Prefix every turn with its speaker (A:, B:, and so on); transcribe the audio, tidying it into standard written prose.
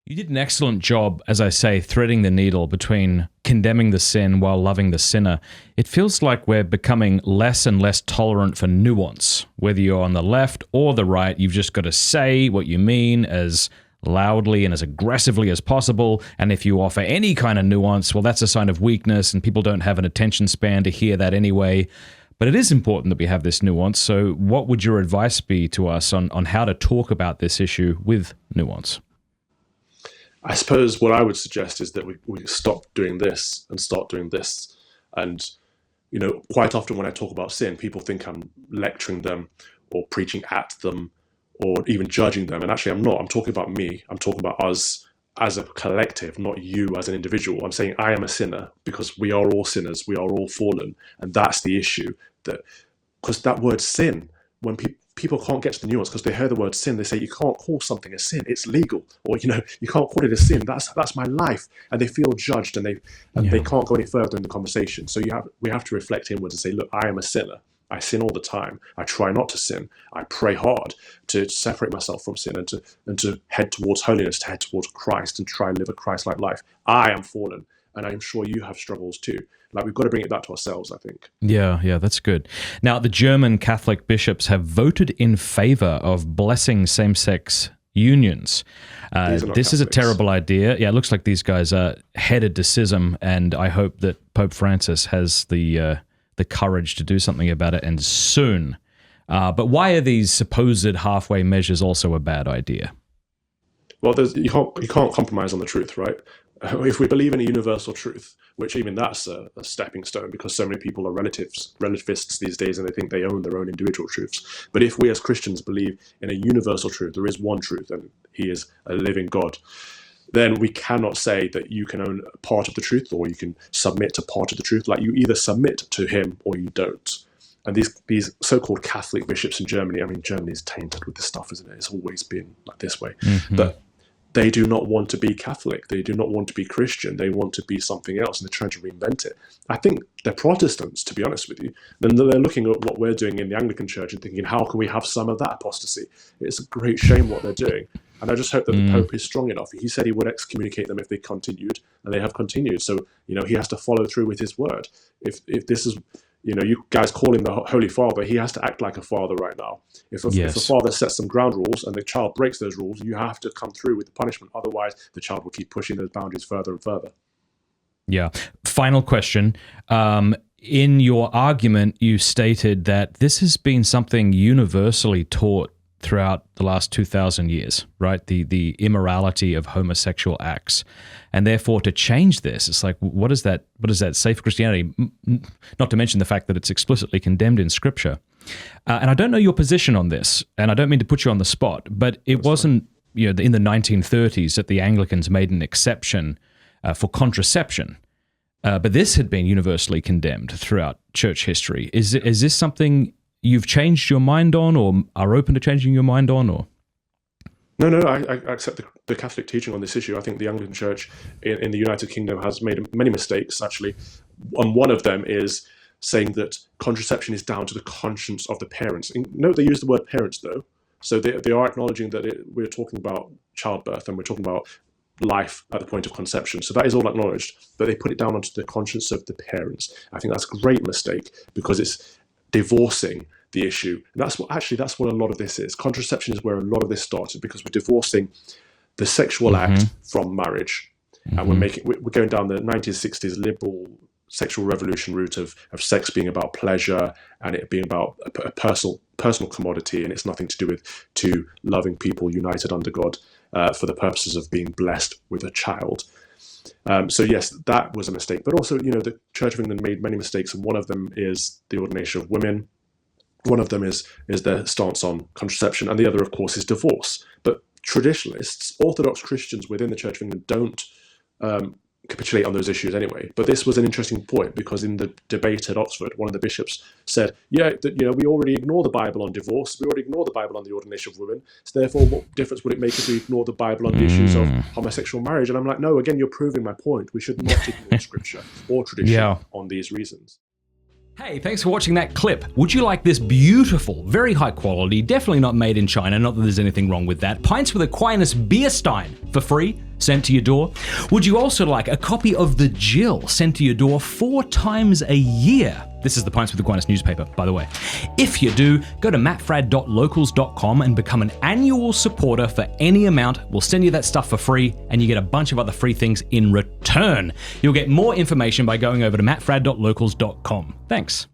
A: You did an excellent job, as I say, threading the needle between condemning the sin while loving the sinner. It feels like we're becoming less and less tolerant for nuance. Whether you're on the left or the right, you've just got to say what you mean as loudly and as aggressively as possible. And if you offer any kind of nuance, well, that's a sign of weakness, and people don't have an attention span to hear that anyway. But it is important that we have this nuance. So what would your advice be to us on how to talk about this issue with nuance?
B: I suppose what I would suggest is that we stop doing this and start doing this. And, quite often when I talk about sin, people think I'm lecturing them or preaching at them or even judging them. And actually, I'm not. I'm talking about me. I'm talking about us as a collective, not you as an individual. I'm saying I am a sinner because we are all sinners. We are all fallen. And that's the issue. Because that word sin, when people can't get to the nuance because they hear the word sin, they say you can't call something a sin, it's legal, or you can't call it a sin, that's my life, and they feel judged, and they can't go any further in the conversation. So we have to reflect inwards and say, look, I am a sinner. I sin all the time. I try not to sin. I pray hard to separate myself from sin and to head towards holiness, to head towards Christ and try and live a Christ-like life. I am fallen, and I'm sure you have struggles too. We've got to bring it back to ourselves, I think.
A: Yeah, that's good. Now, the German Catholic bishops have voted in favor of blessing same-sex unions. This is a terrible idea. Yeah, it looks like these guys are headed to schism, and I hope that Pope Francis has the courage to do something about it, and soon. But why are these supposed halfway measures also a bad idea?
B: Well, you can't compromise on the truth, right? If we believe in a universal truth, which even that's a stepping stone because so many people are relativists these days and they think they own their own individual truths. But if we as Christians believe in a universal truth, there is one truth and he is a living God, then we cannot say that you can own part of the truth or you can submit to part of the truth. Like, you either submit to him or you don't. And these so-called Catholic bishops in Germany, Germany is tainted with this stuff, isn't it? It's always been like this way. Mm-hmm. But they do not want to be Catholic. They do not want to be Christian. They want to be something else, and they're trying to reinvent it. I think they're Protestants, to be honest with you. Then they're looking at what we're doing in the Anglican Church and thinking, how can we have some of that apostasy? It's a great shame what they're doing. And I just hope that the Pope is strong enough. He said he would excommunicate them if they continued, and they have continued. So, he has to follow through with his word. If this is... you guys call him the Holy Father. He has to act like a father right now. If a father sets some ground rules and the child breaks those rules, you have to come through with the punishment. Otherwise, the child will keep pushing those boundaries further and further. Yeah.
A: Final question. In your argument, you stated that this has been something universally taught throughout the last 2,000 years, right? The immorality of homosexual acts. And therefore, to change this, it's like, what does that say for Christianity? Not to mention the fact that it's explicitly condemned in Scripture. And I don't know your position on this, and I don't mean to put you on the spot, but it wasn't in the 1930s that the Anglicans made an exception for contraception. But this had been universally condemned throughout church history. Is this something you've changed your mind on, or are open to changing your mind on, or?
B: No, I accept the Catholic teaching on this issue. I think the Anglican Church in the United Kingdom has made many mistakes, actually. And one of them is saying that contraception is down to the conscience of the parents. Note they use the word parents, though. So they are acknowledging that we're talking about childbirth and we're talking about life at the point of conception. So that is all acknowledged. But they put it down onto the conscience of the parents. I think that's a great mistake because it's divorcing the issue. And that's what a lot of this is. Contraception is where a lot of this started because we're divorcing the sexual act from marriage. And we're going down the 1960s liberal sexual revolution route of sex being about pleasure and it being about a personal commodity, and it's nothing to do with two loving people united under God for the purposes of being blessed with a child. So yes, that was a mistake. But also, the Church of England made many mistakes, and one of them is the ordination of women. One of them is their stance on contraception, and the other, of course, is divorce. But traditionalists, Orthodox Christians within the Church of England don't capitulate on those issues anyway. But this was an interesting point because in the debate at Oxford, one of the bishops said, we already ignore the Bible on divorce. We already ignore the Bible on the ordination of women. So therefore, what difference would it make if we ignore the Bible on the issues of homosexual marriage? And I'm like, no, again, you're proving my point. We should not ignore Scripture or tradition on these reasons.
A: Hey, thanks for watching that clip. Would you like this beautiful, very high quality, definitely not made in China, not that there's anything wrong with that, Pints with Aquinas beer stein for free? sent to your door? Would you also like a copy of The Jill sent to your door 4 times a year? This is the Pints with Aquinas newspaper, by the way. If you do, go to mattfradd.locals.com and become an annual supporter for any amount. We'll send you that stuff for free, and you get a bunch of other free things in return. You'll get more information by going over to mattfradd.locals.com. Thanks.